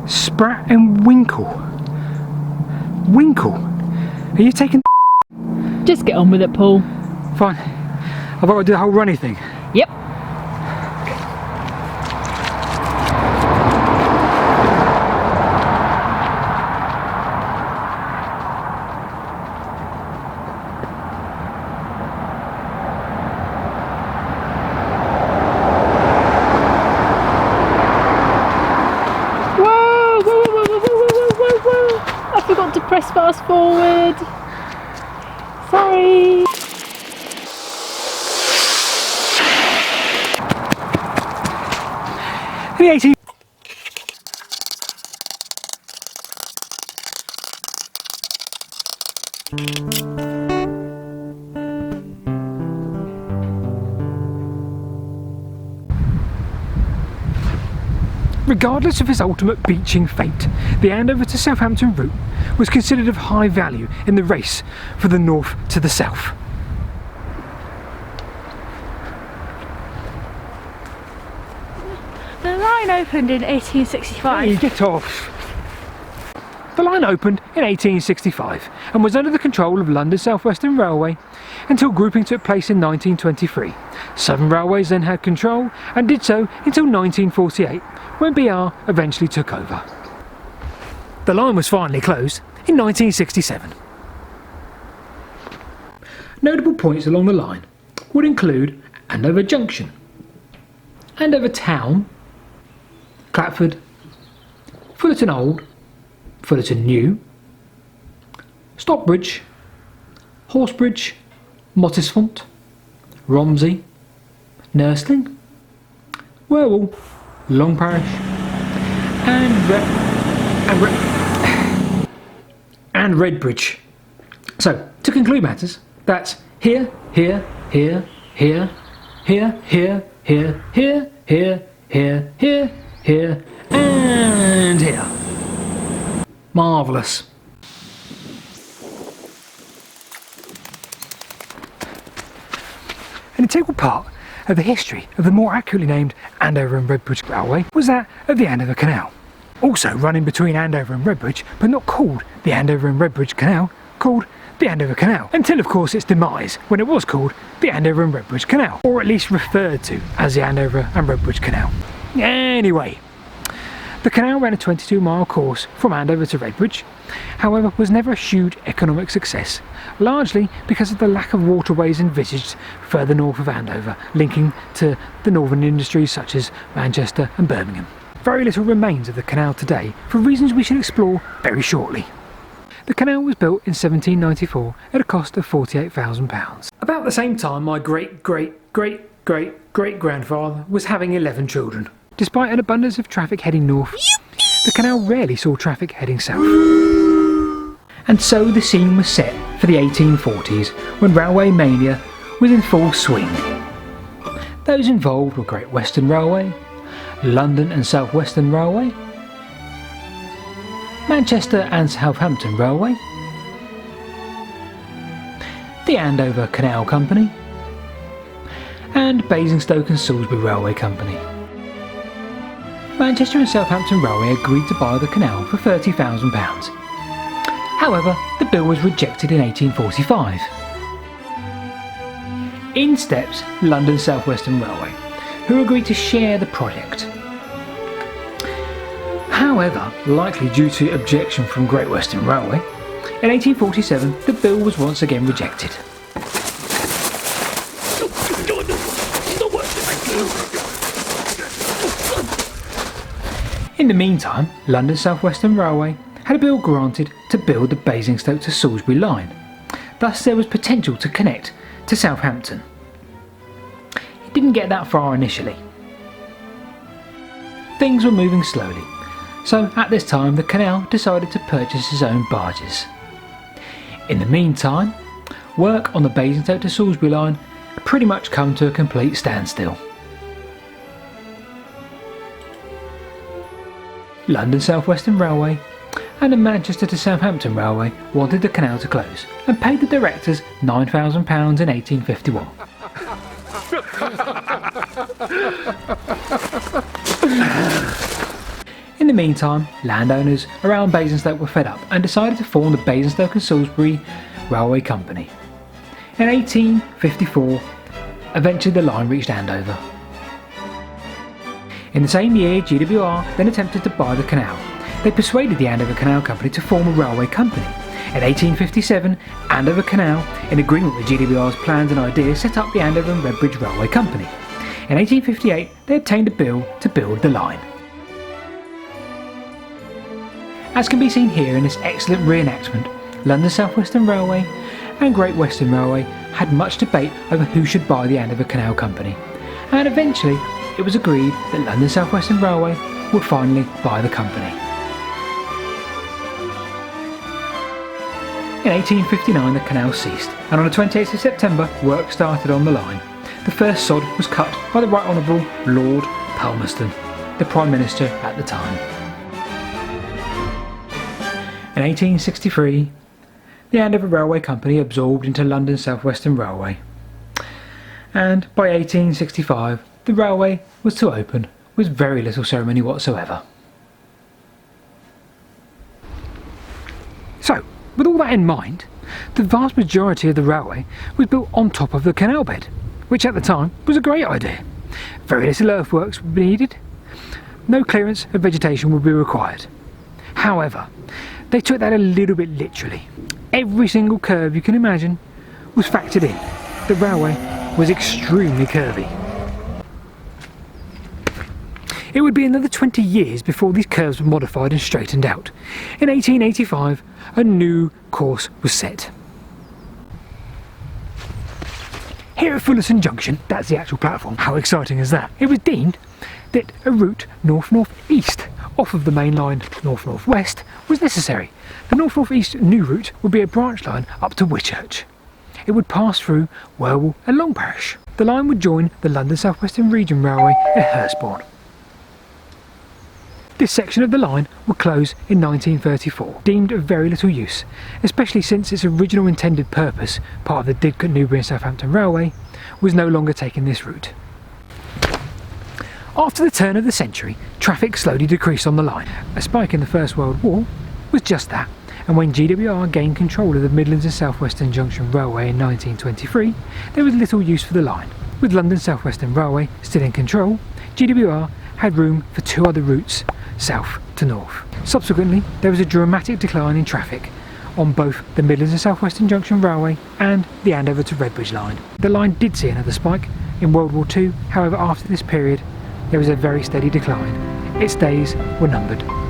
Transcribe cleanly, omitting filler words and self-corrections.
Sprat and Winkle. Winkle? Are you taking... Just get on with it, Paul. Fine. I've got to do the whole runny thing. Yep. I forgot to press fast forward. Sorry. The 18... Regardless of his ultimate beaching fate, the Andover to Southampton route was considered of high value in the race for the north to the south. The line opened in 1865. Hey, get off! The line opened in 1865 and was under the control of London South Western Railway until grouping took place in 1923. Southern Railways then had control and did so until 1948, when BR eventually took over. The line was finally closed in 1967. Notable points along the line would include Andover Junction, Andover Town, Clapford, Fullerton Old, Fullerton New, Stockbridge, Horsebridge, Mottisfont, Romsey, Nursling, Wherwell, Long Parish, and Redbridge. So, to conclude matters, that's here, here, here, here, here, here, here, here, here, here, here, here, and here. Marvellous. An integral part of the history of the more accurately named Andover and Redbridge Railway was that of the Andover Canal. Also running between Andover and Redbridge, but not called the Andover and Redbridge Canal, called the Andover Canal, until of course its demise when it was called the Andover and Redbridge Canal, or at least referred to as the Andover and Redbridge Canal. Anyway, the canal ran a 22-mile course from Andover to Redbridge, however was never a huge economic success, largely because of the lack of waterways envisaged further north of Andover, linking to the northern industries such as Manchester and Birmingham. Very little remains of the canal today for reasons we shall explore very shortly. The canal was built in 1794 at a cost of £48,000. About the same time my great-great-great-great-great-grandfather was having 11 children. Despite an abundance of traffic heading north, the canal rarely saw traffic heading south. And so the scene was set for the 1840s, when railway mania was in full swing. Those involved were Great Western Railway, London and South Western Railway, Manchester and Southampton Railway, the Andover Canal Company, and Basingstoke and Salisbury Railway Company. Manchester and Southampton Railway agreed to buy the canal for £30,000. However, the bill was rejected in 1845. In steps London South Western Railway, who agreed to share the project. However, likely due to objection from Great Western Railway, in 1847 the bill was once again rejected. In the meantime, London South Western Railway had a bill granted to build the Basingstoke to Salisbury line. Thus there was potential to connect to Southampton. It didn't get that far initially. Things were moving slowly, so at this time the canal decided to purchase its own barges. In the meantime, work on the Basingstoke to Salisbury line had pretty much come to a complete standstill. London South Western Railway and the Manchester to Southampton Railway wanted the canal to close and paid the directors £9,000 in 1851. In the meantime, landowners around Basingstoke were fed up and decided to form the Basingstoke and Salisbury Railway Company. In 1854, eventually the line reached Andover. In the same year, GWR then attempted to buy the canal. They persuaded the Andover Canal Company to form a railway company. In 1857, Andover Canal, in agreement with GWR's plans and ideas, set up the Andover and Redbridge Railway Company. In 1858, they obtained a bill to build the line. As can be seen here in this excellent reenactment, London South Western Railway and Great Western Railway had much debate over who should buy the Andover Canal Company, and eventually it was agreed that London South Western Railway would finally buy the company. In 1859 the canal ceased, and on the 28th of September work started on the line. The first sod was cut by the Right Honourable Lord Palmerston, the Prime Minister at the time. In 1863, the Andover Railway Company absorbed into London South Western Railway, and by 1865 the railway was to open with very little ceremony whatsoever. So, with all that in mind, the vast majority of the railway was built on top of the canal bed, which at the time was a great idea. Very little earthworks would be needed, no clearance of vegetation would be required. However, they took that a little bit literally. Every single curve you can imagine was factored in. The railway was extremely curvy. It would be another 20 years before these curves were modified and straightened out. In 1885, a new course was set. Here at Fullerton Junction, that's the actual platform, how exciting is that? It was deemed that a route north-north-east off of the main line north-north-west was necessary. The north-north-east new route would be a branch line up to Whitchurch. It would pass through Wherwell and Long Parish. The line would join the London South Western Region Railway at Hurstbourne. This section of the line would close in 1934, deemed of very little use, especially since its original intended purpose, part of the Didcot, Newbury and Southampton Railway, was no longer taking this route. After the turn of the century, traffic slowly decreased on the line. A spike in the First World War was just that, and when GWR gained control of the Midlands and South Western Junction Railway in 1923, there was little use for the line. With London South Western Railway still in control, GWR had room for two other routes, south to north. Subsequently, there was a dramatic decline in traffic on both the Midlands and South Western Junction Railway and the Andover to Redbridge line. The line did see another spike in World War II, however after this period there was a very steady decline. Its days were numbered.